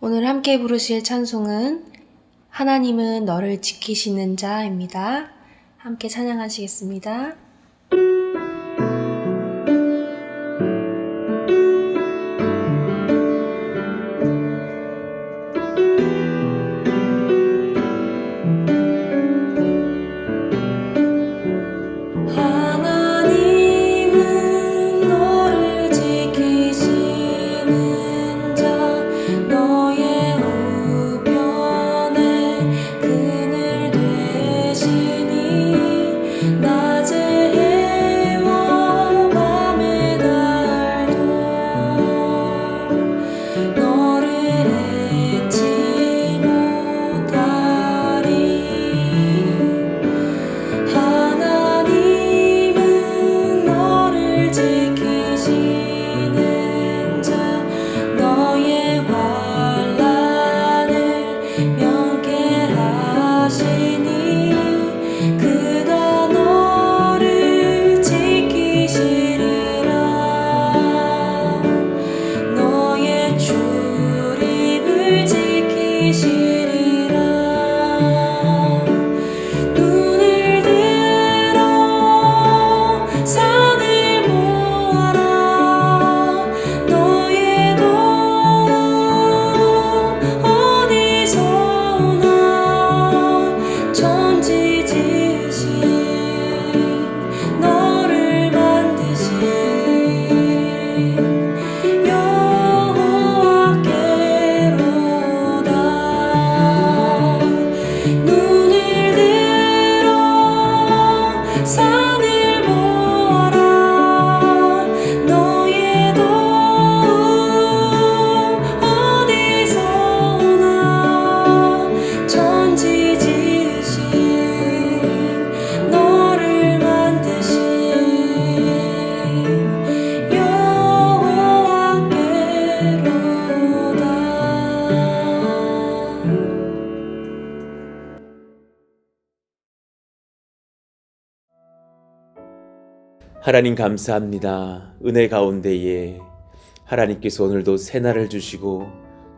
오늘 함께 부르실 찬송은 하나님은 너를 지키시는 자입니다. 함께 찬양하시겠습니다. 하나님은 너를 지키시는 자, 너의 우편에 그늘 되시니 낮의 해와 밤의 달도 너를 잊지 못하리. 하나님은 너를 지키시는 자, 너의 환난을 면케하시니 그가 너를 지키시리라. 너의 출입을 지키시리라. 눈을 들어 산을 보아라. 너의 도움 어디서나 천지 지으신 너를 만드신 여호와께로다. 눈을 들어 산을 보아라. 너의 도움 어디서나 천지 지으신 너를 만드신 여호와께로다. 하나님 감사합니다. 은혜 가운데에 하나님께서 오늘도 새날을 주시고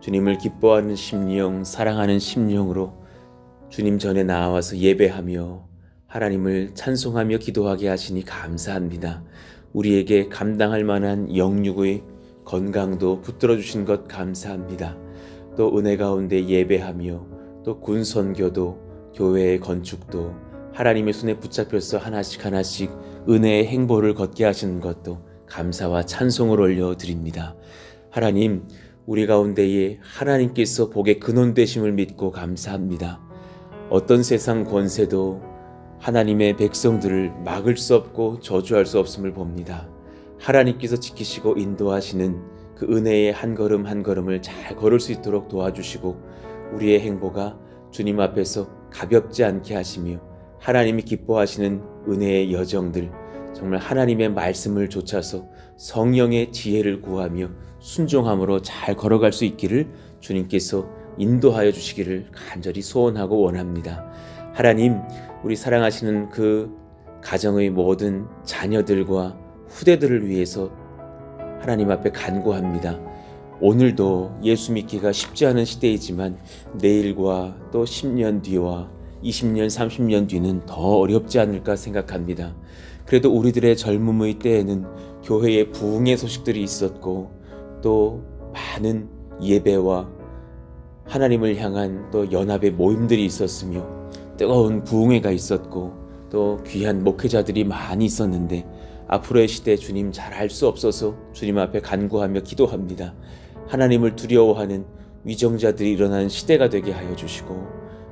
주님을 기뻐하는 심령, 사랑하는 심령으로 주님 전에 나와서 예배하며 하나님을 찬송하며 기도하게 하시니 감사합니다. 우리에게 감당할 만한 영육의 건강도 붙들어 주신 것 감사합니다. 또 은혜 가운데 예배하며 또 군선교도 교회의 건축도 하나님의 손에 붙잡혀서 하나씩 은혜의 행보를 걷게 하시는 것도 감사와 찬송을 올려드립니다. 하나님, 우리 가운데에 하나님께서 복의 근원 되심을 믿고 감사합니다. 어떤 세상 권세도 하나님의 백성들을 막을 수 없고 저주할 수 없음을 봅니다. 하나님께서 지키시고 인도하시는 그 은혜의 한 걸음 한 걸음을 잘 걸을 수 있도록 도와주시고 우리의 행보가 주님 앞에서 가볍지 않게 하시며 하나님이 기뻐하시는 은혜의 여정들, 정말 하나님의 말씀을 좇아서 성령의 지혜를 구하며 순종함으로 잘 걸어갈 수 있기를 주님께서 인도하여 주시기를 간절히 소원하고 원합니다. 하나님, 우리 사랑하시는 그 가정의 모든 자녀들과 후대들을 위해서 하나님 앞에 간구합니다. 오늘도 예수 믿기가 쉽지 않은 시대이지만 내일과 또 10년 뒤와 20년, 30년 뒤는 더 어렵지 않을까 생각합니다. 그래도 우리들의 젊음의 때에는 교회에 부흥의 소식들이 있었고 또 많은 예배와 하나님을 향한 또 연합의 모임들이 있었으며 뜨거운 부흥회가 있었고 또 귀한 목회자들이 많이 있었는데 앞으로의 시대 주님 잘 알 수 없어서 주님 앞에 간구하며 기도합니다. 하나님을 두려워하는 위정자들이 일어나는 시대가 되게 하여 주시고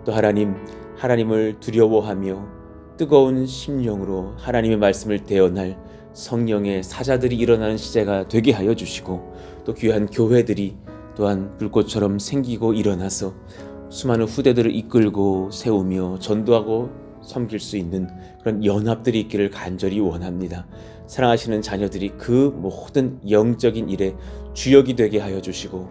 또 하나님을 두려워하며 뜨거운 심령으로 하나님의 말씀을 대언할 성령의 사자들이 일어나는 시대가 되게 하여 주시고 또 귀한 교회들이 또한 불꽃처럼 생기고 일어나서 수많은 후대들을 이끌고 세우며 전도하고 섬길 수 있는 그런 연합들이 있기를 간절히 원합니다. 사랑하시는 자녀들이 그 모든 영적인 일에 주역이 되게 하여 주시고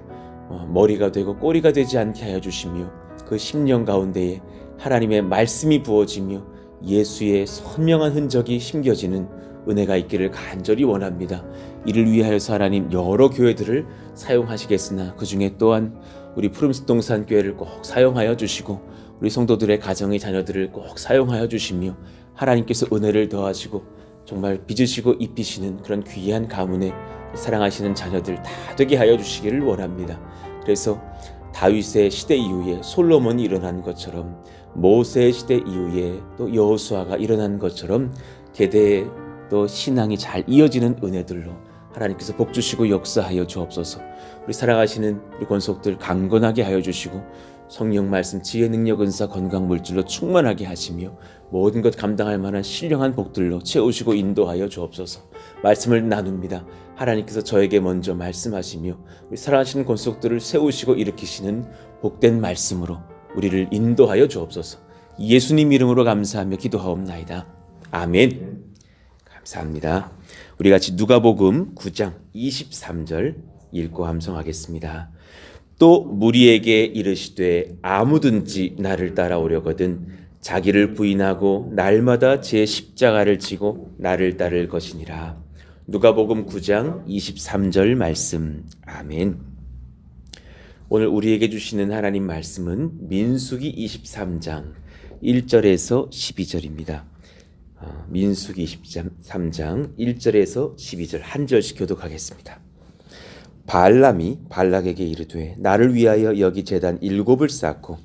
머리가 되고 꼬리가 되지 않게 하여 주시며 그 심령 가운데에 하나님의 말씀이 부어지며 예수의 선명한 흔적이 심겨지는 은혜가 있기를 간절히 원합니다. 이를 위하여서 하나님 여러 교회들을 사용하시겠으나 그 중에 또한 우리 푸름숲동산 교회를 꼭 사용하여 주시고 우리 성도들의 가정의 자녀들을 꼭 사용하여 주시며 하나님께서 은혜를 더하시고 정말 빚으시고 입히시는 그런 귀한 가문에 사랑하시는 자녀들 다 되게 하여 주시기를 원합니다. 그래서 다윗의 시대 이후에 솔로몬이 일어난 것처럼 모세의 시대 이후에 또 여호수아가 일어난 것처럼 대대에 또 신앙이 잘 이어지는 은혜들로 하나님께서 복 주시고 역사하여 주옵소서. 우리 사랑하시는 우리 권속들 강건하게 하여 주시고 성령 말씀 지혜 능력 은사 건강 물질로 충만하게 하시며 모든 것 감당할 만한 신령한 복들로 채우시고 인도하여 주옵소서. 말씀을 나눕니다. 하나님께서 저에게 먼저 말씀하시며 우리 사랑하시는 권속들을 세우시고 일으키시는 복된 말씀으로 우리를 인도하여 주옵소서. 예수님 이름으로 감사하며 기도하옵나이다. 아멘. 감사합니다. 우리 같이 누가복음 9장 23절 읽고 함송하겠습니다. 또 무리에게 이르시되 아무든지 나를 따라오려거든 자기를 부인하고 날마다 제 십자가를 지고 나를 따를 것이니라. 누가복음 9장 23절 말씀. 아멘. 오늘 우리에게 주시는 하나님 말씀은 민수기 23장 1절에서 12절입니다. 민수기 23장 1절에서 12절 한 절씩 교독하겠습니다. 발람이 발락에게 이르되 나를 위하여 여기 제단 7을 쌓고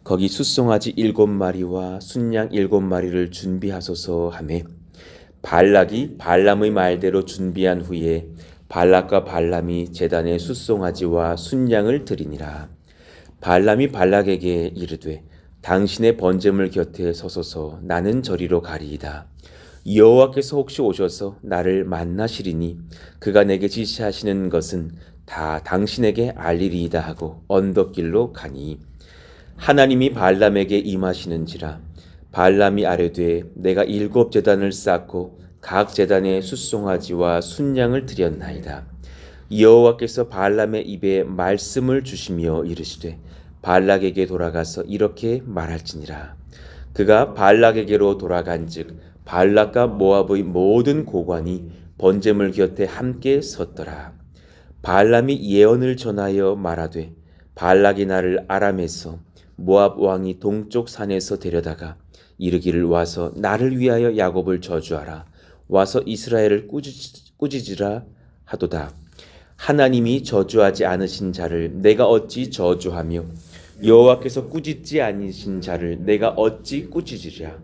거기 숫송아지 7마리와 순양 7마리를 준비하소서 하매 발락이 발람의 말대로 준비한 후에 발락과 발람이 제단에 숫송아지와 순양을 드리니라. 발람이 발락에게 이르되 당신의 번제물 곁에 서소서 나는 저리로 가리이다. 여호와께서 혹시 오셔서 나를 만나시리니 그가 내게 지시하시는 것은 다 당신에게 알리리이다 하고 언덕길로 가니 하나님이 발람에게 임하시는지라. 발람이 아뢰되 내가 7 제단을 쌓고 각 제단에 숫송아지와 순양을 드렸나이다. 여호와께서 발람의 입에 말씀을 주시며 이르시되 발락에게 돌아가서 이렇게 말할지니라. 그가 발락에게로 돌아간즉 발락과 모압의 모든 고관이 번제물 곁에 함께 섰더라. 발람이 예언을 전하여 말하되 발락이 나를 아람에서 모압 왕이 동쪽 산에서 데려다가 이르기를 와서 나를 위하여 야곱을 저주하라. 와서 이스라엘을 꾸짖으라 하도다. 하나님이 저주하지 않으신 자를 내가 어찌 저주하며 여호와께서 꾸짖지 않으신 자를 내가 어찌 꾸짖으랴.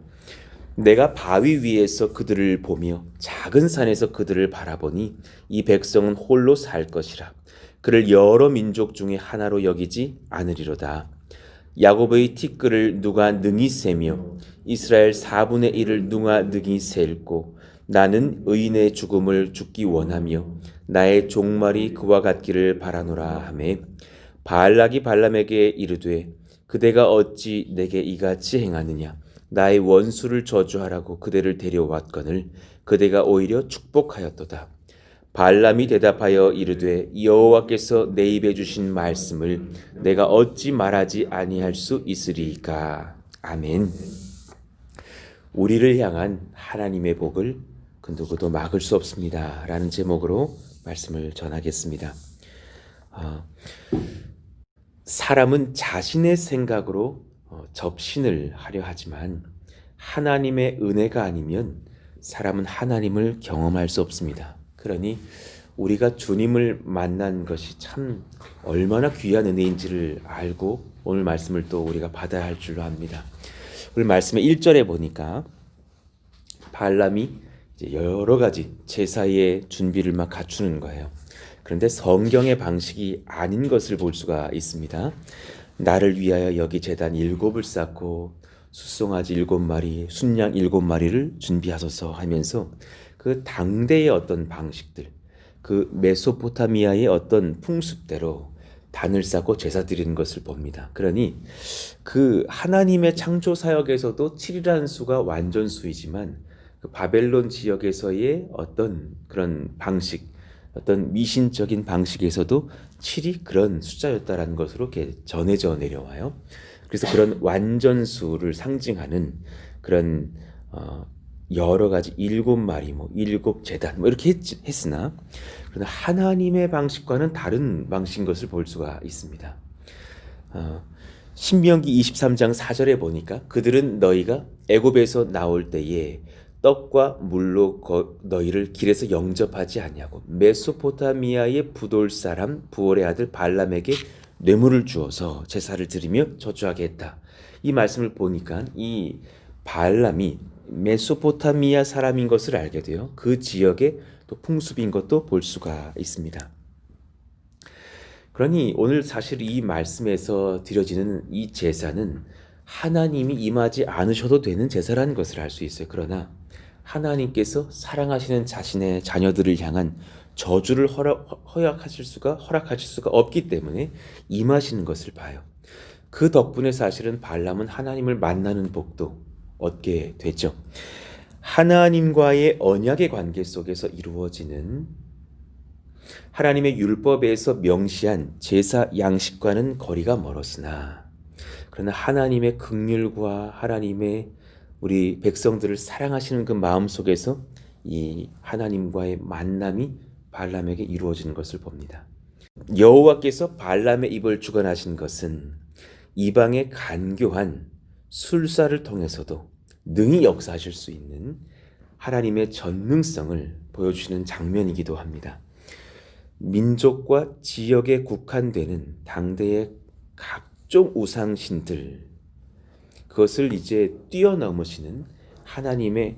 내가 바위 위에서 그들을 보며 작은 산에서 그들을 바라보니 이 백성은 홀로 살 것이라. 그를 여러 민족 중에 하나로 여기지 않으리로다. 야곱의 티끌을 누가 능히 세며 이스라엘 4분의 1을 누가 능히 셀고 나는 의인의 죽음을 죽기 원하며 나의 종말이 그와 같기를 바라노라 하매 발락이 발람에게 이르되 그대가 어찌 내게 이같이 행하느냐. 나의 원수를 저주하라고 그대를 데려왔거늘 그대가 오히려 축복하였도다. 발람이 대답하여 이르되 여호와께서 내 입에 주신 말씀을 내가 어찌 말하지 아니할 수 있으리이까. 아멘. 우리를 향한 하나님의 복을 그 누구도 막을 수 없습니다 라는 제목으로 말씀을 전하겠습니다. 사람은 자신의 생각으로 접신을 하려 하지만 하나님의 은혜가 아니면 사람은 하나님을 경험할 수 없습니다. 그러니 우리가 주님을 만난 것이 참 얼마나 귀한 은혜인지를 알고 오늘 말씀을 또 우리가 받아야 할 줄로 압니다. 오늘 말씀의 1절에 보니까 발람이 이제 여러 가지 제사의 준비를 막 갖추는 거예요. 그런데 성경의 방식이 아닌 것을 볼 수가 있습니다. 나를 위하여 여기 제단 7을 쌓고 숫송아지 7마리, 순양 7마리를 준비하소서 하면서 그 당대의 어떤 방식들, 그 메소포타미아의 어떤 풍습대로 단을 쌓고 제사 드리는 것을 봅니다. 그러니 그 하나님의 창조 사역에서도 7이라는 수가 완전수이지만 그 바벨론 지역에서의 어떤 그런 방식, 어떤 미신적인 방식에서도 7이 그런 숫자였다라는 것으로 이렇게 전해져 내려와요. 그래서 그런 완전수를 상징하는 그런 여러 가지 7마리, 7제단 이렇게 했으나 그러나 하나님의 방식과는 다른 방식인 것을 볼 수가 있습니다. 신명기 23장 4절에 보니까 그들은 너희가 애굽에서 나올 때에 떡과 물로 너희를 길에서 영접하지 아니하고 메소포타미아의 부돌 사람 부올의 아들 발람에게 뇌물을 주어서 제사를 드리며 저주하게 했다. 이 말씀을 보니까 이 발람이 메소포타미아 사람인 것을 알게 돼요. 그 지역의 또 풍습인 것도 볼 수가 있습니다. 그러니 오늘 사실 이 말씀에서 드려지는 이 제사는 하나님이 임하지 않으셔도 되는 제사라는 것을 알 수 있어요. 그러나 하나님께서 사랑하시는 자신의 자녀들을 향한 저주를 허락하실 수가 없기 때문에 임하시는 것을 봐요. 그 덕분에 사실은 발람은 하나님을 만나는 복도 얻게 되죠. 하나님과의 언약의 관계 속에서 이루어지는 하나님의 율법에서 명시한 제사 양식과는 거리가 멀었으나 그러나 하나님의 긍휼과 하나님의 우리 백성들을 사랑하시는 그 마음 속에서 이 하나님과의 만남이 발람에게 이루어지는 것을 봅니다. 여호와께서 발람의 입을 주관하신 것은 이방의 간교한 술사를 통해서도 능히 역사하실 수 있는 하나님의 전능성을 보여주시는 장면이기도 합니다. 민족과 지역에 국한되는 당대의 각종 우상신들, 그것을 이제 뛰어넘으시는 하나님의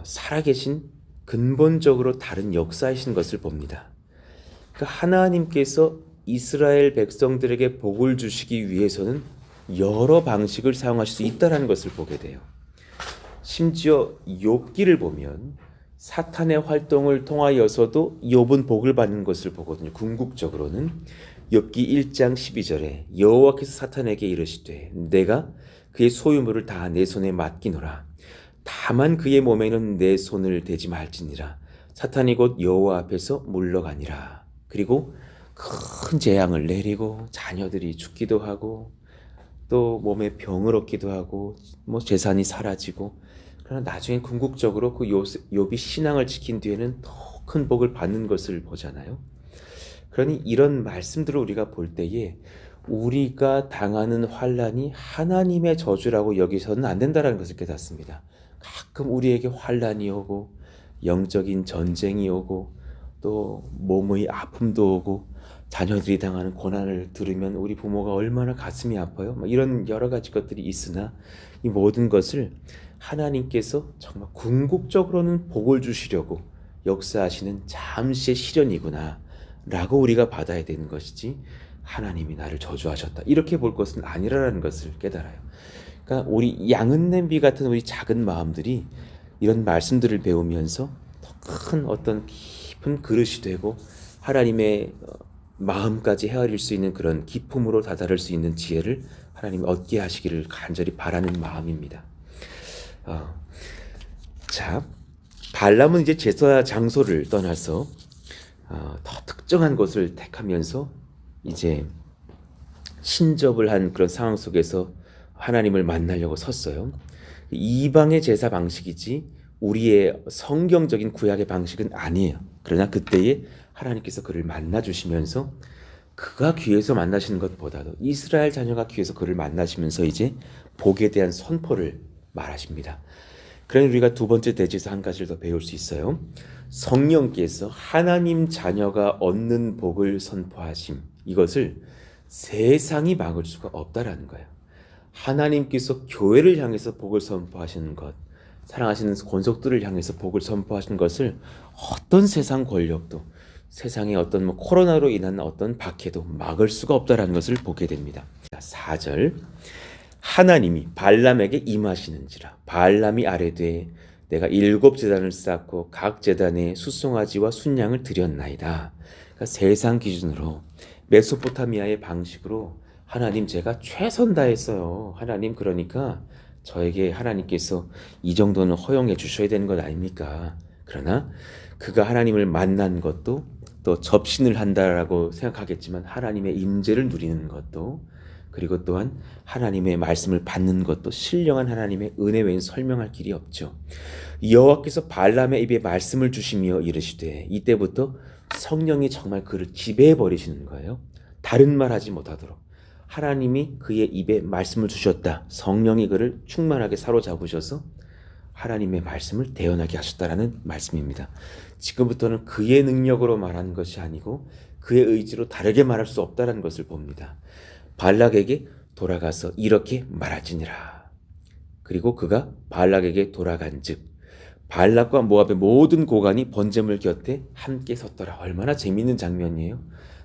살아계신 근본적으로 다른 역사이신 것을 봅니다. 그러니까 하나님께서 이스라엘 백성들에게 복을 주시기 위해서는 여러 방식을 사용하실 수 있다는 것을 보게 돼요. 심지어 욥기를 보면 사탄의 활동을 통하여서도 욥은 복을 받는 것을 보거든요. 궁극적으로는 욥기 1장 12절에 여호와께서 사탄에게 이르시되 내가 그의 소유물을 다 내 손에 맡기노라. 다만 그의 몸에는 내 손을 대지 말지니라. 사탄이 곧 여호와 앞에서 물러가니라. 그리고 큰 재앙을 내리고 자녀들이 죽기도 하고 또 몸에 병을 얻기도 하고 재산이 사라지고, 그러나 나중에 궁극적으로 그 욥이 신앙을 지킨 뒤에는 더 큰 복을 받는 것을 보잖아요. 그러니 이런 말씀들을 우리가 볼 때에 우리가 당하는 환난이 하나님의 저주라고 여기서는 안 된다는 것을 깨닫습니다. 가끔 우리에게 환난이 오고 영적인 전쟁이 오고 또 몸의 아픔도 오고 자녀들이 당하는 고난을 들으면 우리 부모가 얼마나 가슴이 아파요. 이런 여러 가지 것들이 있으나 이 모든 것을 하나님께서 정말 궁극적으로는 복을 주시려고 역사하시는 잠시의 시련이구나 라고 우리가 받아야 되는 것이지 하나님이 나를 저주하셨다 이렇게 볼 것은 아니라는 것을 깨달아요. 그러니까 우리 양은 냄비 같은 우리 작은 마음들이 이런 말씀들을 배우면서 더 큰 어떤 깊은 그릇이 되고 하나님의 마음까지 헤아릴 수 있는 그런 기품으로 다다를 수 있는 지혜를 하나님이 얻게 하시기를 간절히 바라는 마음입니다. 자, 발람은 이제 제사 장소를 떠나서 더 특정한 곳을 택하면서 이제 신접을 한 그런 상황 속에서 하나님을 만나려고 섰어요. 이방의 제사 방식이지 우리의 성경적인 구약의 방식은 아니에요. 그러나 그때에 하나님께서 그를 만나 주시면서 그가 귀에서 만나시는 것보다도 이스라엘 자녀가 귀에서 그를 만나시면서 이제 복에 대한 선포를 말하십니다. 그러니 우리가 두 번째 대지에서 한 가지를 더 배울 수 있어요. 성령께서 하나님 자녀가 얻는 복을 선포하심, 이것을 세상이 막을 수가 없다라는 거예요. 하나님께서 교회를 향해서 복을 선포하시는 것, 사랑하시는 권속들을 향해서 복을 선포하시는 것을 어떤 세상 권력도, 세상의 어떤 코로나로 인한 어떤 박해도 막을 수가 없다라는 것을 보게 됩니다. 4절, 하나님이 발람에게 임하시는지라. 발람이 아뢰되 내가 7 제단을 쌓고 각 제단에 숫송아지와 순양을 드렸나이다. 그러니까 세상 기준으로 메소포타미아의 방식으로 하나님 제가 최선 다했어요. 하나님 그러니까 저에게 하나님께서 이 정도는 허용해 주셔야 되는 것 아닙니까? 그러나 그가 하나님을 만난 것도 또 접신을 한다라고 생각하겠지만 하나님의 임재를 누리는 것도, 그리고 또한 하나님의 말씀을 받는 것도 신령한 하나님의 은혜 외엔 설명할 길이 없죠. 여호와께서 발람의 입에 말씀을 주시며 이르시되, 이때부터 성령이 정말 그를 지배해 버리시는 거예요. 다른 말 하지 못하도록 하나님이 그의 입에 말씀을 주셨다. 성령이 그를 충만하게 사로잡으셔서 하나님의 말씀을 대언하게 하셨다라는 말씀입니다. 지금부터는 그의 능력으로 말하는 것이 아니고 그의 의지로 다르게 말할 수 없다는 것을 봅니다. 발락에게 돌아가서 이렇게 말하지니라. 그리고 그가 발락에게 돌아간즉 발락과 모압의 모든 고관이 번제물 곁에 함께 섰더라. 얼마나 재밌는 장면이에요.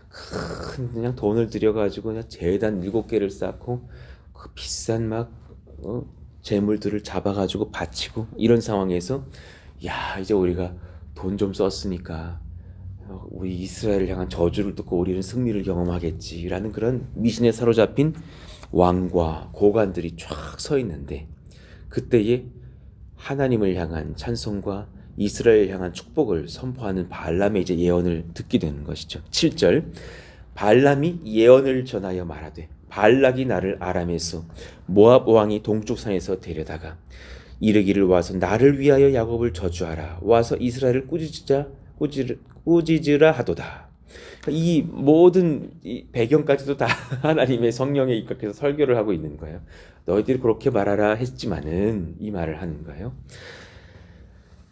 큰 그냥 돈을 들여가지고 그냥 제단 7개를 쌓고 그 비싼 막 재물들을 잡아가지고 바치고 이런 상황에서 야 이제 우리가 돈 좀 썼으니까 우리 이스라엘을 향한 저주를 듣고 우리는 승리를 경험하겠지라는 그런 미신에 사로잡힌 왕과 고관들이 쫙 서 있는데 그때에 하나님을 향한 찬송과 이스라엘을 향한 축복을 선포하는 발람의 이제 예언을 듣게 되는 것이죠. 7절 발람이 예언을 전하여 말하되 발락이 나를 아람에서 모압 왕이 동쪽 산에서 데려다가 이르기를 와서 나를 위하여 야곱을 저주하라 와서 이스라엘을 꾸짖으라 하도다. 이 모든 이 배경까지도 다 하나님의 성령에 입각해서 설교를 하고 있는 거예요. 너희들이 그렇게 말하라 했지만은 이 말을 하는 거예요.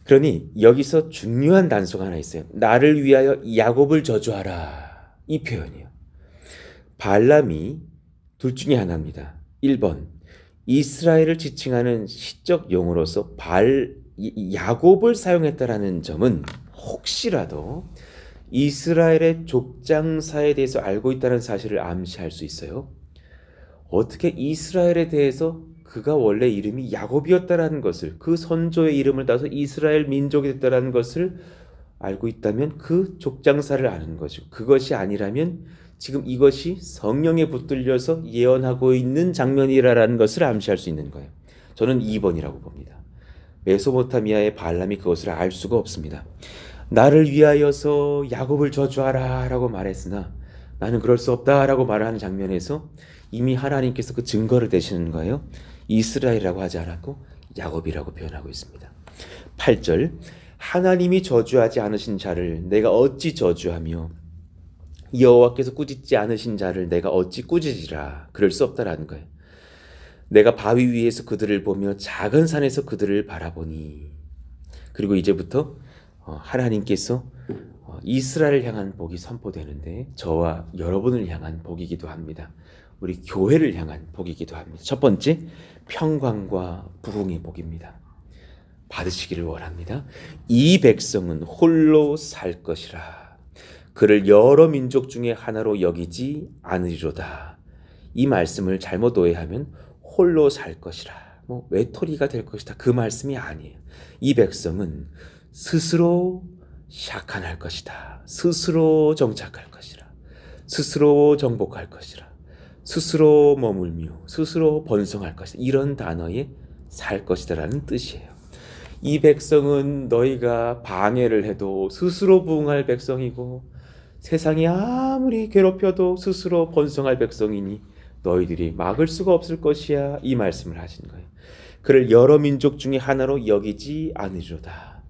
그러니 여기서 중요한 단서가 하나 있어요. 나를 위하여 야곱을 저주하라. 이 표현이에요. 발람이 둘 중에 하나입니다. 1번 이스라엘을 지칭하는 시적 용어로서 야곱을 사용했다라는 점은 혹시라도 이스라엘의 족장사에 대해서 알고 있다는 사실을 암시할 수 있어요. 어떻게 이스라엘에 대해서 그가 원래 이름이 야곱이었다라는 것을 그 선조의 이름을 따서 이스라엘 민족이 됐다라는 것을 알고 있다면 그 족장사를 아는 거죠. 그것이 아니라면 지금 이것이 성령에 붙들려서 예언하고 있는 장면이라는 것을 암시할 수 있는 거예요. 저는 2번이라고 봅니다. 메소포타미아의 발람이 그것을 알 수가 없습니다. 나를 위하여서 야곱을 저주하라 라고 말했으나 나는 그럴 수 없다 라고 말하는 장면에서 이미 하나님께서 그 증거를 대시는 거예요. 이스라엘이라고 하지 않았고 야곱이라고 표현하고 있습니다. 8절 하나님이 저주하지 않으신 자를 내가 어찌 저주하며 여호와께서 꾸짖지 않으신 자를 내가 어찌 꾸짖으라. 그럴 수 없다라는 거예요. 내가 바위 위에서 그들을 보며 작은 산에서 그들을 바라보니. 그리고 이제부터 하나님께서 이스라엘을 향한 복이 선포되는데 저와 여러분을 향한 복이기도 합니다. 우리 교회를 향한 복이기도 합니다. 첫 번째, 평강과 부흥의 복입니다. 받으시기를 원합니다. 이 백성은 홀로 살 것이라. 그를 여러 민족 중에 하나로 여기지 않으리로다. 이 말씀을 잘못 오해하면 홀로 살 것이라. 외톨이가 될 것이다. 그 말씀이 아니에요. 이 백성은 스스로 샥한할 것이다. 스스로 정착할 것이라. 스스로 정복할 것이라. 스스로 머물며 스스로 번성할 것이다. 이런 단어에 살 것이다라는 뜻이에요. 이 백성은 너희가 방해를 해도 스스로 부흥할 백성이고 세상이 아무리 괴롭혀도 스스로 번성할 백성이니 너희들이 막을 수가 없을 것이야. 이 말씀을 하신 거예요. 그를 여러 민족 중에 하나로 여기지 않으리로다.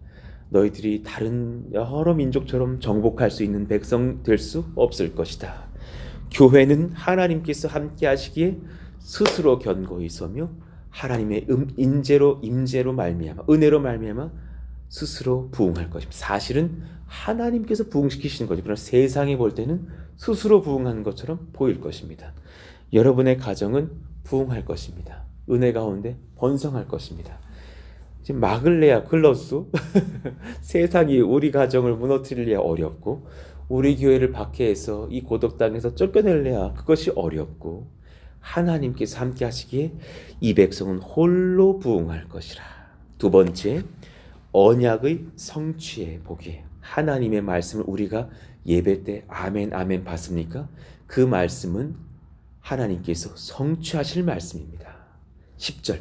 너희들이 다른 여러 민족처럼 정복할 수 있는 백성 될 수 없을 것이다. 교회는 하나님께서 함께 하시기에 스스로 견고히 서며 하나님의 임재로 말미암아 은혜로 말미암아 스스로 부흥할 것입니다. 사실은 하나님께서 부흥시키시는 거죠. 그러나 세상이 볼 때는 스스로 부흥하는 것처럼 보일 것입니다. 여러분의 가정은 부흥할 것입니다. 은혜 가운데 번성할 것입니다. 지금 막을래야 글렀수 세상이 우리 가정을 무너뜨리려야 어렵고 우리 교회를 박해해서 이 고독 땅에서 쫓겨낼래야 그것이 어렵고 하나님께서 함께 하시기에 이 백성은 홀로 부흥할 것이라. 두 번째, 언약의 성취의 복이에요. 하나님의 말씀을 우리가 예배 때 아멘 아멘 받습니까? 그 말씀은 하나님께서 성취하실 말씀입니다. 10절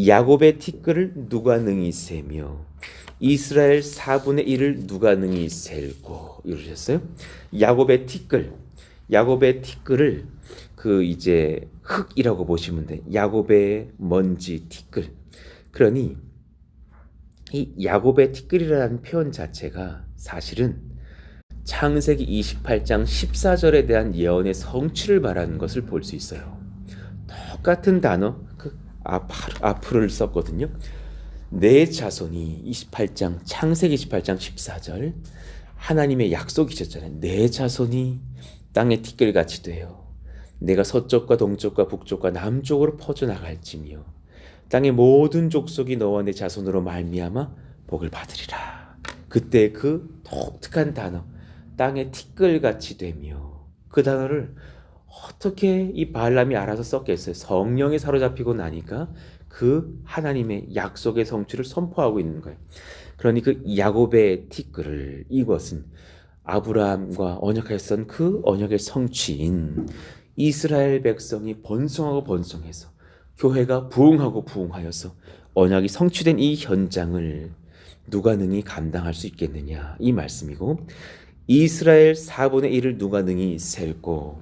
야곱의 티끌을 누가 능히 세며 이스라엘 4분의 1을 누가 능히 셀고 이러셨어요? 야곱의 티끌을 그 이제 흙이라고 보시면 돼. 야곱의 먼지 티끌. 그러니 이 야곱의 티끌이라는 표현 자체가 사실은 창세기 28장 14절에 대한 예언의 성취를 말하는 것을 볼 수 있어요. 똑같은 단어 아프를 썼거든요. 내 자손이 28장 창세기 28장 14절 하나님의 약속이셨잖아요. 내 자손이 땅의 티끌같이 되어 내가 서쪽과 동쪽과 북쪽과 남쪽으로 퍼져나갈지며 땅의 모든 족속이 너와 내 자손으로 말미암아 복을 받으리라. 그때 그 독특한 단어 땅의 티끌같이 되며, 그 단어를 어떻게 이 발람이 알아서 썼겠어요? 성령에 사로잡히고 나니까 그 하나님의 약속의 성취를 선포하고 있는 거예요. 그러니 그 야곱의 티끌을, 이것은 아브라함과 언약하였던 그 언약의 성취인 이스라엘 백성이 번성하고 번성해서 교회가 부흥하고 부흥하여서 언약이 성취된 이 현장을 누가 능히 감당할 수 있겠느냐, 이 말씀이고, 이스라엘 4분의 1을 누가 능히 셀고,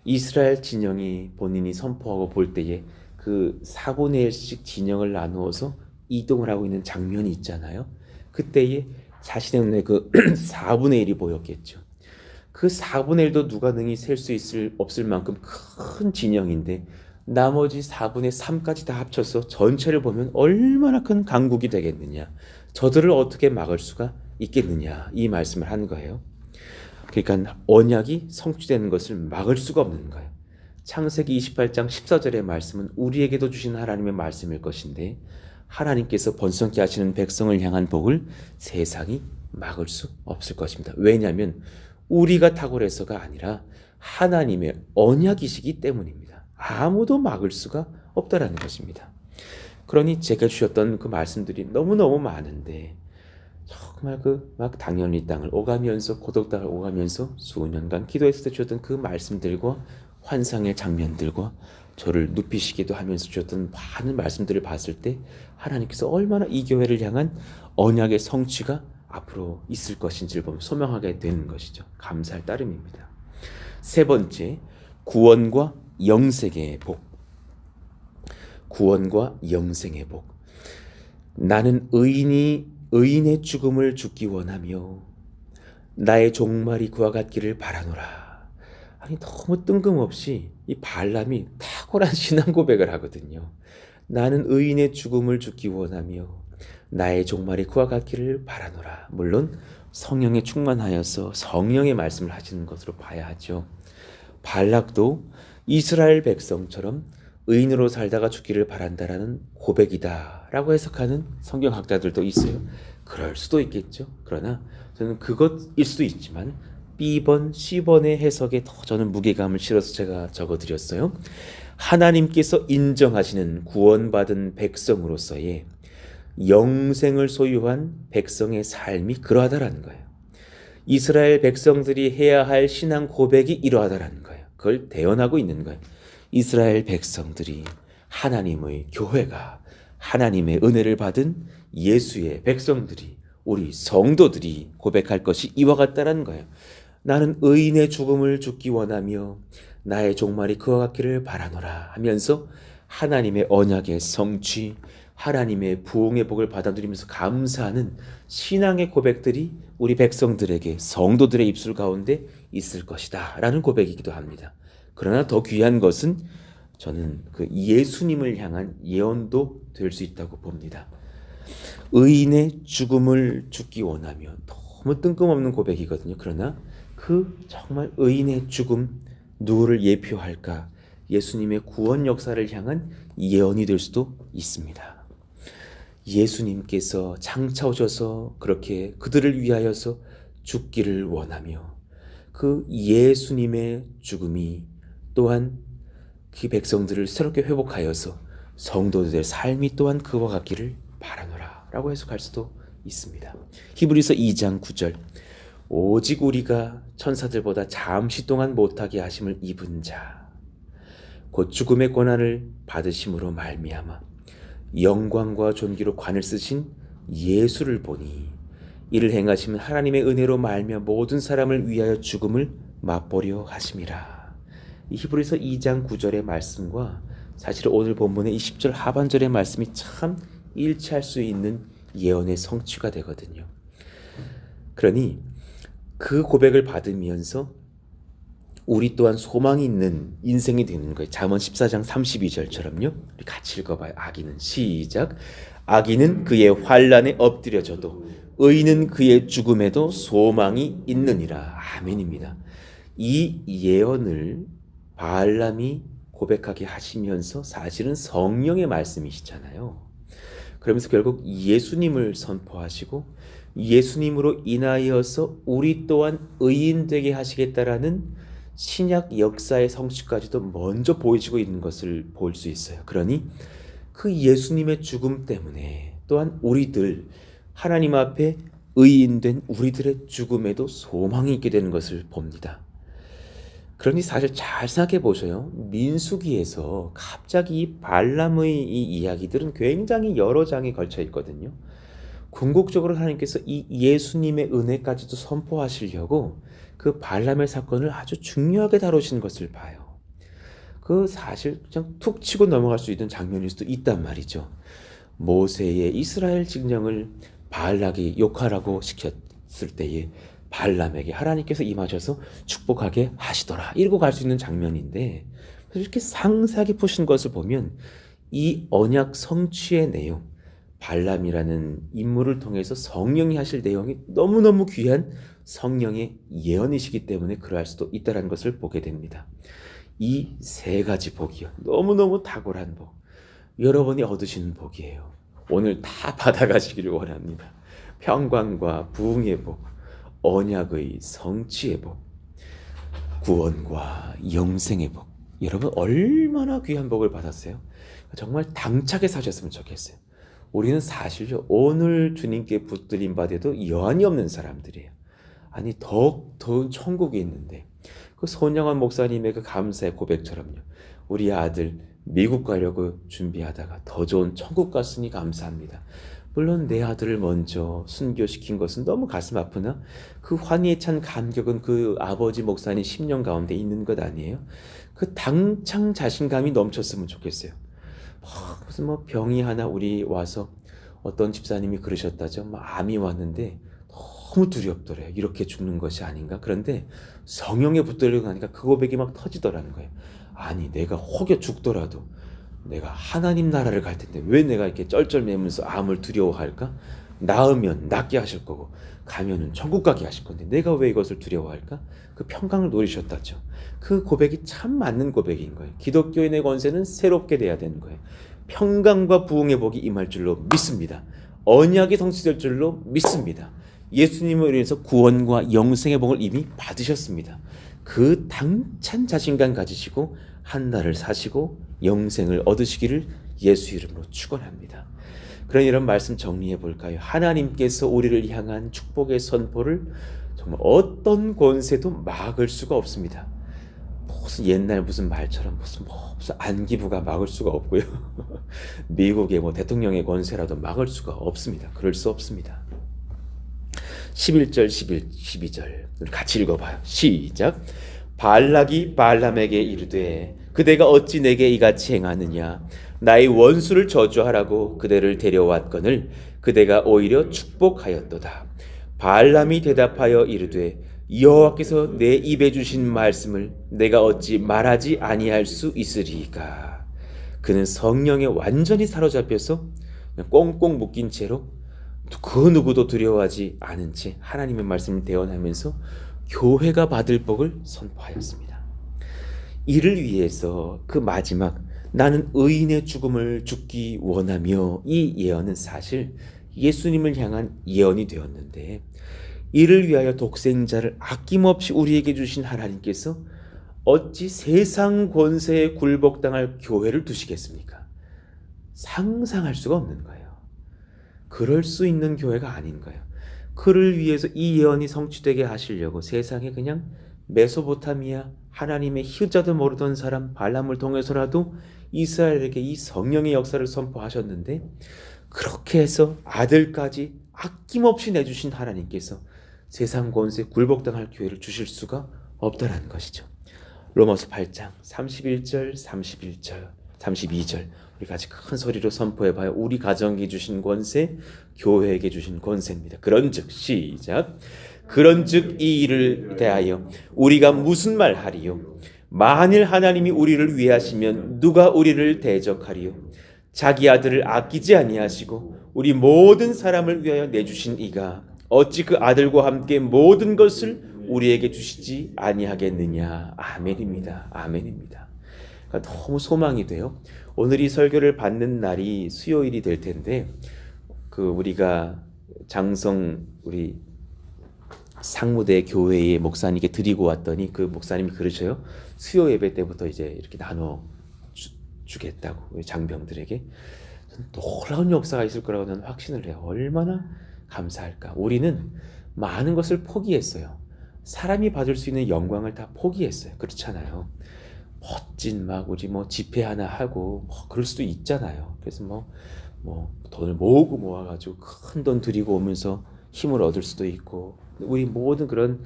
이스라엘 진영이 본인이 선포하고 볼 때에 그 4분의 1씩 진영을 나누어서 이동을 하고 있는 장면이 있잖아요. 그때에 자신의 눈에 그 4분의 1이 보였겠죠. 그 4분의 1도 누가 능히 셀 수 없을 만큼 큰 진영인데 나머지 4분의 3까지 다 합쳐서 전체를 보면 얼마나 큰 강국이 되겠느냐, 저들을 어떻게 막을 수가 있겠느냐, 이 말씀을 한 거예요. 그러니까 언약이 성취되는 것을 막을 수가 없는 거예요. 창세기 28장 14절의 말씀은 우리에게도 주신 하나님의 말씀일 것인데, 하나님께서 번성케 하시는 백성을 향한 복을 세상이 막을 수 없을 것입니다. 왜냐하면 우리가 탁월해서가 아니라 하나님의 언약이시기 때문입니다. 아무도 막을 수가 없다라는 것입니다. 그러니 제가 주셨던 그 말씀들이 너무너무 많은데, 정말 막 당연히 땅을 오가면서, 고독 땅을 오가면서 수년간 기도했을 때 주셨던 그 말씀들과 환상의 장면들과 저를 눕히시기도 하면서 주셨던 많은 말씀들을 봤을 때 하나님께서 얼마나 이 교회를 향한 언약의 성취가 앞으로 있을 것인지를 보면 소명하게 되는 것이죠. 감사할 따름입니다. 세 번째, 구원과 영생의 복. 구원과 영생의 복. 나는 의인의 죽음을 죽기 원하며 나의 종말이 그와 같기를 바라노라. 아니, 너무 뜬금없이 이 발람이 탁월한 신앙 고백을 하거든요. 나는 의인의 죽음을 죽기 원하며 나의 종말이 그와 같기를 바라노라. 물론 성령에 충만하여서 성령의 말씀을 하시는 것으로 봐야 하죠. 발락도 이스라엘 백성처럼 의인으로 살다가 죽기를 바란다라는 고백이다 라고 해석하는 성경학자들도 있어요. 그럴 수도 있겠죠. 그러나 저는 그것일 수도 있지만 B번, C번의 해석에 더 저는 무게감을 실어서 제가 적어드렸어요. 하나님께서 인정하시는 구원받은 백성으로서의 영생을 소유한 백성의 삶이 그러하다라는 거예요. 이스라엘 백성들이 해야 할 신앙 고백이 이러하다라는 거예요. 그걸 대언하고 있는 거예요. 이스라엘 백성들이, 하나님의 교회가, 하나님의 은혜를 받은 예수의 백성들이, 우리 성도들이 고백할 것이 이와 같다라는 거예요. 나는 의인의 죽음을 죽기 원하며 나의 종말이 그와 같기를 바라노라 하면서 하나님의 언약의 성취, 하나님의 부흥의 복을 받아들이면서 감사하는 신앙의 고백들이 우리 백성들에게, 성도들의 입술 가운데 있을 것이다 라는 고백이기도 합니다. 그러나 더 귀한 것은 저는 그 예수님을 향한 예언도 될 수 있다고 봅니다. 의인의 죽음을 죽기 원하며, 너무 뜬금없는 고백이거든요. 그러나 그 정말 의인의 죽음, 누구를 예표할까? 예수님의 구원 역사를 향한 예언이 될 수도 있습니다. 예수님께서 장차 오셔서 그렇게 그들을 위하여서 죽기를 원하며 그 예수님의 죽음이 또한 그 백성들을 새롭게 회복하여서 성도들의 삶이 또한 그와 같기를 바라노라 라고 해석할 수도 있습니다. 히브리서 2장 9절, 오직 우리가 천사들보다 잠시 동안 못하게 하심을 입은 자, 곧 죽음의 권한을 받으심으로 말미암아 영광과 존귀로 관을 쓰신 예수를 보니 이를 행하시면 하나님의 은혜로 말미암아 모든 사람을 위하여 죽음을 맛보려 하심이라. 이 히브리서 2장 9절의 말씀과 사실 오늘 본문의 이 10절 하반절의 말씀이 참 일치할 수 있는 예언의 성취가 되거든요. 그러니 그 고백을 받으면서 우리 또한 소망이 있는 인생이 되는 거예요. 잠언 14장 32절처럼요. 우리 같이 읽어봐요. 아기는 시작. 아기는 그의 환난에 엎드려져도 의인은 그의 죽음에도 소망이 있느니라. 아멘입니다. 이 예언을 바알람이 고백하게 하시면서 사실은 성령의 말씀이시잖아요. 그러면서 결국 예수님을 선포하시고 예수님으로 인하여서 우리 또한 의인 되게 하시겠다라는 신약 역사의 성취까지도 먼저 보여지고 있는 것을 볼 수 있어요. 그러니 그 예수님의 죽음 때문에 또한 우리들 하나님 앞에 의인된 우리들의 죽음에도 소망이 있게 되는 것을 봅니다. 그러니 사실 잘 생각해 보셔요. 민수기에서 갑자기 이 발람의 이 이야기들은 굉장히 여러 장에 걸쳐 있거든요. 궁극적으로 하나님께서 이 예수님의 은혜까지도 선포하시려고 그 발람의 사건을 아주 중요하게 다루시는 것을 봐요. 그 사실 그냥 툭 치고 넘어갈 수 있는 장면일 수도 있단 말이죠. 모세의 이스라엘 직령을 발락이 욕하라고 시켰을 때에 발람에게 하나님께서 임하셔서 축복하게 하시더라. 이러고 갈 수 있는 장면인데 이렇게 상세하게 푸신 것을 보면 이 언약 성취의 내용, 발람이라는 인물을 통해서 성령이 하실 내용이 너무너무 귀한 성령의 예언이시기 때문에 그러할 수도 있다는 것을 보게 됩니다. 이 세 가지 복이요. 너무너무 탁월한 복. 여러분이 얻으시는 복이에요. 오늘 다 받아가시기를 원합니다. 평강과 부흥의 복, 언약의 성취의 복, 구원과 영생의 복. 여러분 얼마나 귀한 복을 받았어요? 정말 당차게 사셨으면 좋겠어요. 우리는 사실요 오늘 주님께 붙들림 받아도 여한이 없는 사람들이에요. 아니 더운 천국이 있는데 그 손영환 목사님의 그 감사의 고백처럼요. 우리 아들 미국 가려고 준비하다가 더 좋은 천국 갔으니 감사합니다. 물론 내 아들을 먼저 순교시킨 것은 너무 가슴 아프나 그 환희에 찬 감격은 그 아버지 목사님 10년 가운데 있는 것 아니에요? 그 당창 자신감이 넘쳤으면 좋겠어요. 무슨 병이 하나 우리 와서 어떤 집사님이 그러셨다죠. 암이 왔는데 너무 두렵더래요. 이렇게 죽는 것이 아닌가? 그런데 성령에 붙들려고 하니까 그 고백이 막 터지더라는 거예요. 아니 내가 혹여 죽더라도 내가 하나님 나라를 갈 텐데 왜 내가 이렇게 쩔쩔매면서 암을 두려워할까? 나으면 낫게 하실 거고 가면은 천국 가게 하실 건데 내가 왜 이것을 두려워할까? 그 평강을 노리셨다죠. 그 고백이 참 맞는 고백인 거예요. 기독교인의 권세는 새롭게 돼야 되는 거예요. 평강과 부흥의 복이 임할 줄로 믿습니다. 언약이 성취될 줄로 믿습니다. 예수님을 인해서 구원과 영생의 복을 이미 받으셨습니다. 그 당찬 자신감 가지시고 한 날을 사시고 영생을 얻으시기를 예수 이름으로 축원합니다. 그런 이런 말씀 정리해 볼까요? 하나님께서 우리를 향한 축복의 선포를 정말 어떤 권세도 막을 수가 없습니다. 무슨 옛날 무슨 말처럼 무슨 안기부가 막을 수가 없고요. 미국의 대통령의 권세라도 막을 수가 없습니다. 그럴 수 없습니다. 11절 12절 우리 같이 읽어봐요. 시작. 발락이 발람에게 이르되 그대가 어찌 내게 이같이 행하느냐 나의 원수를 저주하라고 그대를 데려왔거늘 그대가 오히려 축복하였도다. 발람이 대답하여 이르되 여호와께서 내 입에 주신 말씀을 내가 어찌 말하지 아니할 수 있으리까. 그는 성령에 완전히 사로잡혀서 꽁꽁 묶인 채로 그 누구도 두려워하지 않은 채 하나님의 말씀을 대언하면서 교회가 받을 복을 선포하였습니다. 이를 위해서 그 마지막 나는 의인의 죽음을 죽기 원하며 이 예언은 사실 예수님을 향한 예언이 되었는데 이를 위하여 독생자를 아낌없이 우리에게 주신 하나님께서 어찌 세상 권세에 굴복당할 교회를 두시겠습니까? 상상할 수가 없는 거예요. 그럴 수 있는 교회가 아닌 거예요. 그를 위해서 이 예언이 성취되게 하시려고 세상에 그냥 메소포타미아 하나님의 희자도 모르던 사람 발람을 통해서라도 이스라엘에게 이 성령의 역사를 선포하셨는데 그렇게 해서 아들까지 아낌없이 내주신 하나님께서 세상 권세 굴복당할 기회를 주실 수가 없다라는 것이죠. 로마서 8장 31절 32절 우리 같이 큰 소리로 선포해봐요. 우리 가정에게 주신 권세 교회에게 주신 권세입니다. 그런즉 시작. 그런즉 이 일을 대하여 우리가 무슨 말 하리요? 만일 하나님이 우리를 위하시면 누가 우리를 대적하리요? 자기 아들을 아끼지 아니하시고 우리 모든 사람을 위하여 내주신 이가 어찌 그 아들과 함께 모든 것을 우리에게 주시지 아니하겠느냐. 아멘입니다. 아멘입니다. 그러니까 너무 소망이 돼요. 오늘 이 설교를 받는 날이 수요일이 될 텐데 우리가 장성 우리 상무대 교회의 목사님께 드리고 왔더니 그 목사님이 그러셔요. 수요 예배 때부터 이제 이렇게 나눠 주겠다고 장병들에게. 놀라운 역사가 있을 거라고 저는 확신을 해요. 얼마나 감사할까. 우리는 많은 것을 포기했어요. 사람이 받을 수 있는 영광을 다 포기했어요. 그렇잖아요. 멋진 우리 집회 하나 하고 그럴 수도 있잖아요. 그래서 돈을 모으고 모아가지고 큰 돈 들이고 오면서 힘을 얻을 수도 있고, 우리 모든 그런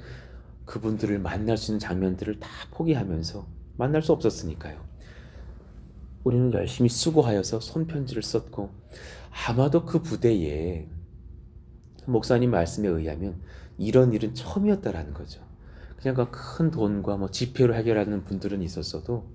그분들을 만날 수 있는 장면들을 다 포기하면서 만날 수 없었으니까요. 우리는 열심히 수고하여서 손편지를 썼고, 아마도 그 부대에 목사님 말씀에 의하면 이런 일은 처음이었다라는 거죠. 그냥 큰 돈과 지폐로 해결하는 분들은 있었어도,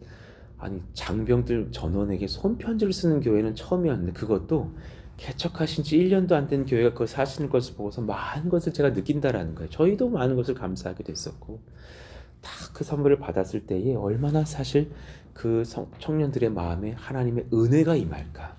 아니 장병들 전원에게 손편지를 쓰는 교회는 처음이었는데, 그것도 개척하신 지 1년도 안 된 교회가 그걸 사시는 것을 보고서 많은 것을 제가 느낀다라는 거예요. 저희도 많은 것을 감사하게 됐었고, 다 그 선물을 받았을 때에 얼마나 사실 그 청년들의 마음에 하나님의 은혜가 임할까.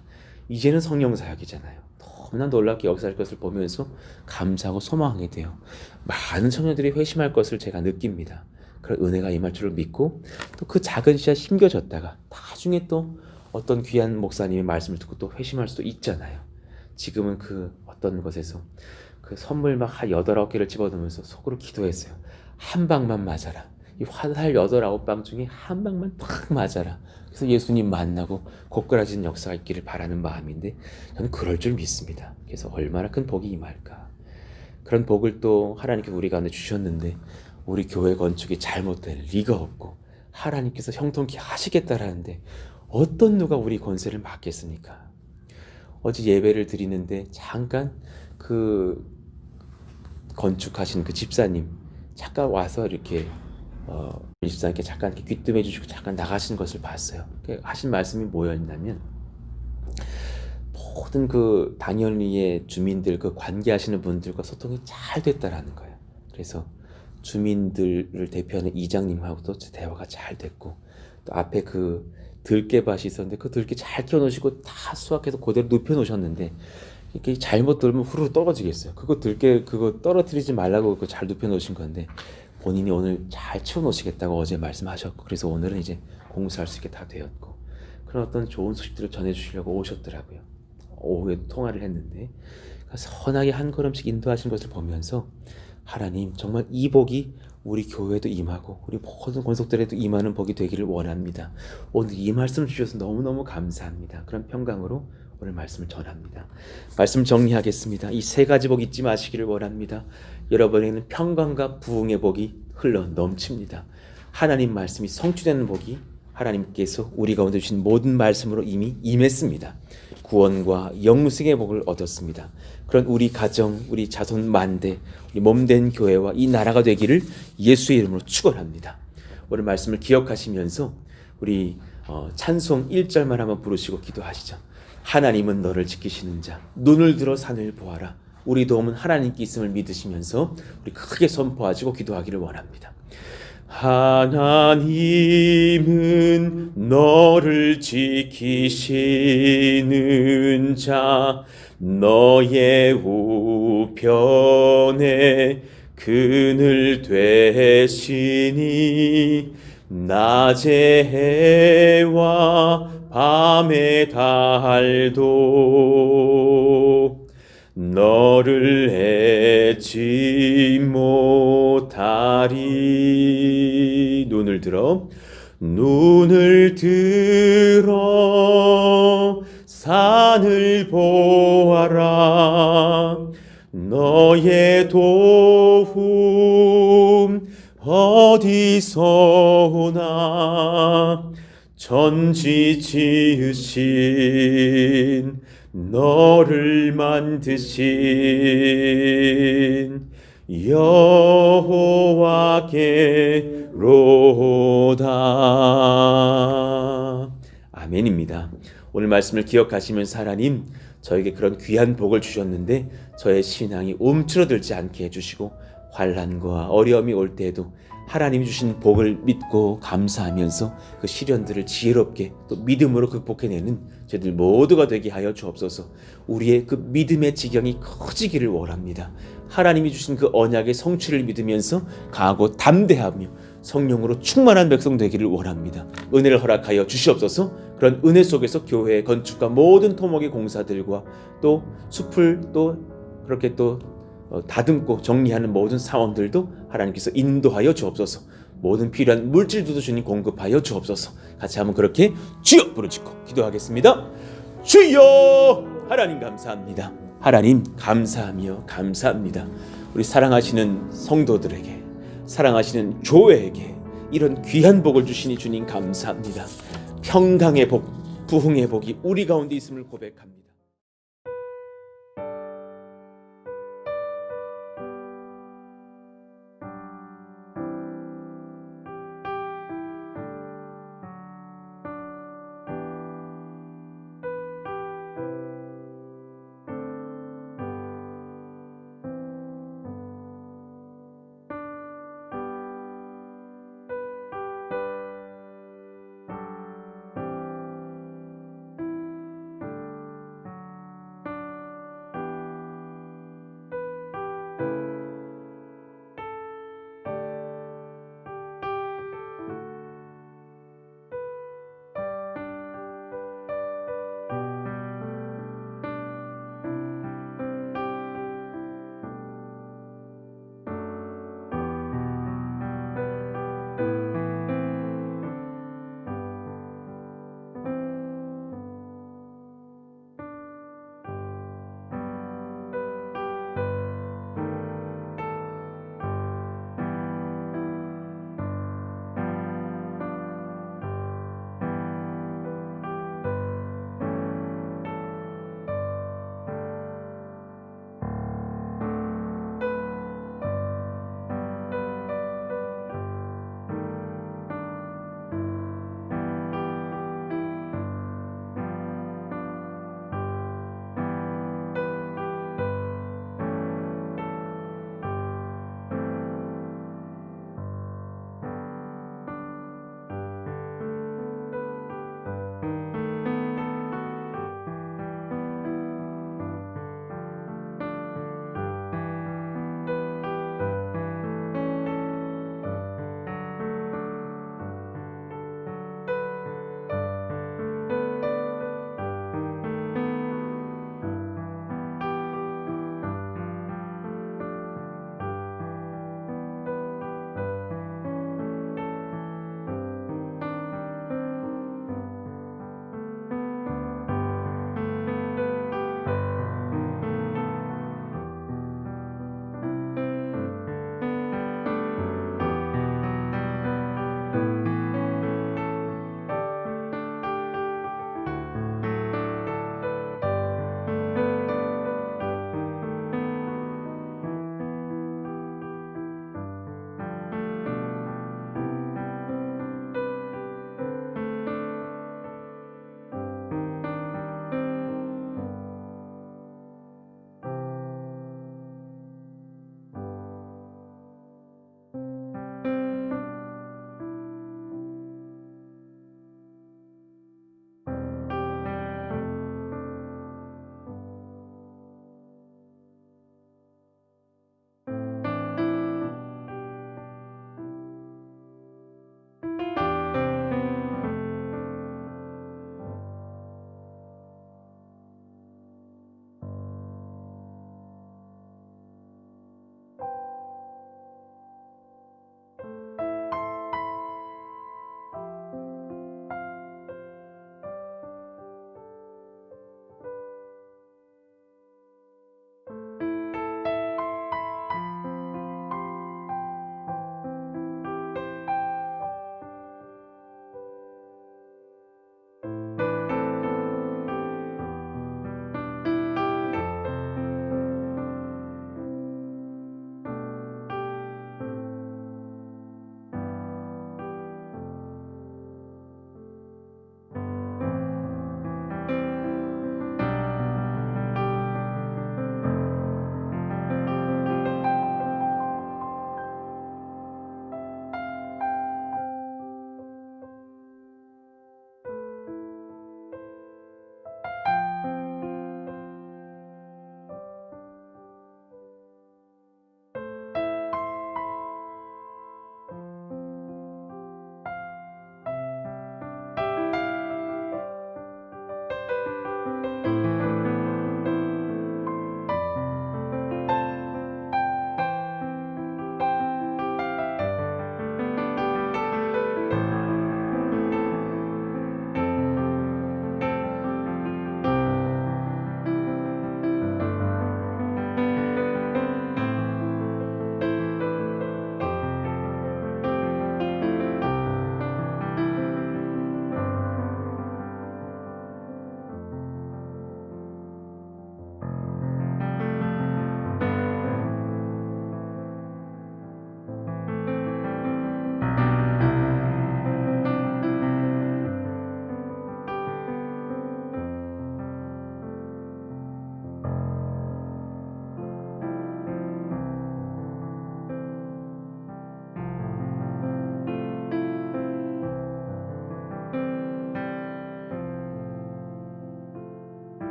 이제는 성령 사역이잖아요. 너무나 놀랍게 역사할 것을 보면서 감사하고 소망하게 돼요. 많은 청년들이 회심할 것을 제가 느낍니다. 그런 은혜가 임할 줄을 믿고, 또 그 작은 씨앗 심겨졌다가 나중에 또 어떤 귀한 목사님의 말씀을 듣고 또 회심할 수도 있잖아요. 지금은 그 어떤 것에서 그 선물 한 8, 9개를 집어넣으면서 속으로 기도했어요. 한 방만 맞아라. 이 화살 8, 9방 중에 한 방만 딱 맞아라. 그래서 예수님 만나고 고꾸라지는 역사가 있기를 바라는 마음인데, 저는 그럴 줄 믿습니다. 그래서 얼마나 큰 복이 임할까. 그런 복을 또 하나님께서 우리 가운데 주셨는데, 우리 교회 건축이 잘못될 리가 없고 하나님께서 형통케 하시겠다라는데 어떤 누가 우리 권세를 막겠습니까? 어제 예배를 드리는데 잠깐 그 건축하신 그 집사님 잠깐 와서 이렇게 집사님께 잠깐 이렇게 귀뜸해 주시고 잠깐 나가신 것을 봤어요. 하신 말씀이 뭐였냐면, 모든 그 단연리의 주민들, 그 관계하시는 분들과 소통이 잘 됐다라는 거예요. 그래서 주민들을 대표하는 이장님하고도 대화가 잘 됐고, 또 앞에 그 들깨밭이 있었는데 그 들깨 잘 키워놓으시고 다 수확해서 그대로 눕혀놓으셨는데, 이렇게 잘못 들면 후루룩 떨어지겠어요. 그거 들깨 그거 떨어뜨리지 말라고 그거 잘 눕혀놓으신 건데, 본인이 오늘 잘 치워놓으시겠다고 어제 말씀하셨고, 그래서 오늘은 이제 공사할 수 있게 다 되었고, 그런 어떤 좋은 소식들을 전해주시려고 오셨더라고요. 오후에 통화를 했는데, 선하게 한 걸음씩 인도하신 것을 보면서 하나님 정말 이 복이 우리 교회에도 임하고 우리 모든 권속들에도 임하는 복이 되기를 원합니다. 오늘 이 말씀 주셔서 너무너무 감사합니다. 그런 평강으로 오늘 말씀을 전합니다. 말씀 정리하겠습니다. 이 3가지 복 잊지 마시기를 원합니다. 여러분에게는 평강과 부흥의 복이 흘러 넘칩니다. 하나님 말씀이 성취되는 복이 하나님께서 우리 가운데 주신 모든 말씀으로 이미 임했습니다. 구원과 영생의 복을 얻었습니다. 그런 우리 가정, 우리 자손 만대, 우리 몸된 교회와 이 나라가 되기를 예수의 이름으로 축원합니다. 오늘 말씀을 기억하시면서 우리 찬송 1절만 한번 부르시고 기도하시죠. 하나님은 너를 지키시는 자, 눈을 들어 산을 보아라. 우리 도움은 하나님께 있음을 믿으시면서 우리 크게 선포하시고 기도하기를 원합니다. 하나님은 너를 지키시는 자, 너의 우편에 그늘 되시니, 낮의 해와 밤의 달도 너를 해치 못하리. 눈을 들어 산을 보아라. 너의 도움 어디서 오나. 천지 지으신 너를 만드신 여호와께로다. 아멘입니다. 오늘 말씀을 기억하시면서 하나님, 저에게 그런 귀한 복을 주셨는데 저의 신앙이 움츠러들지 않게 해주시고 환난과 어려움이 올 때에도 하나님이 주신 복을 믿고 감사하면서 그 시련들을 지혜롭게 또 믿음으로 극복해내는 저희들 모두가 되게 하여 주옵소서. 우리의 그 믿음의 지경이 커지기를 원합니다. 하나님이 주신 그 언약의 성취를 믿으면서 강하고 담대하며 성령으로 충만한 백성 되기를 원합니다. 은혜를 허락하여 주시옵소서. 그런 은혜 속에서 교회의 건축과 모든 토목의 공사들과 또 숲을 또 그렇게 또 다듬고 정리하는 모든 사원들도 하나님께서 인도하여 주옵소서. 모든 필요한 물질들도 주님 공급하여 주옵소서. 같이 한번 그렇게 주여 부르짖고 기도하겠습니다. 주여! 하나님 감사합니다. 하나님 감사하며 감사합니다. 우리 사랑하시는 성도들에게, 사랑하시는 교회에게 이런 귀한 복을 주시니 주님 감사합니다. 평강의 복, 부흥의 복이 우리 가운데 있음을 고백합니다.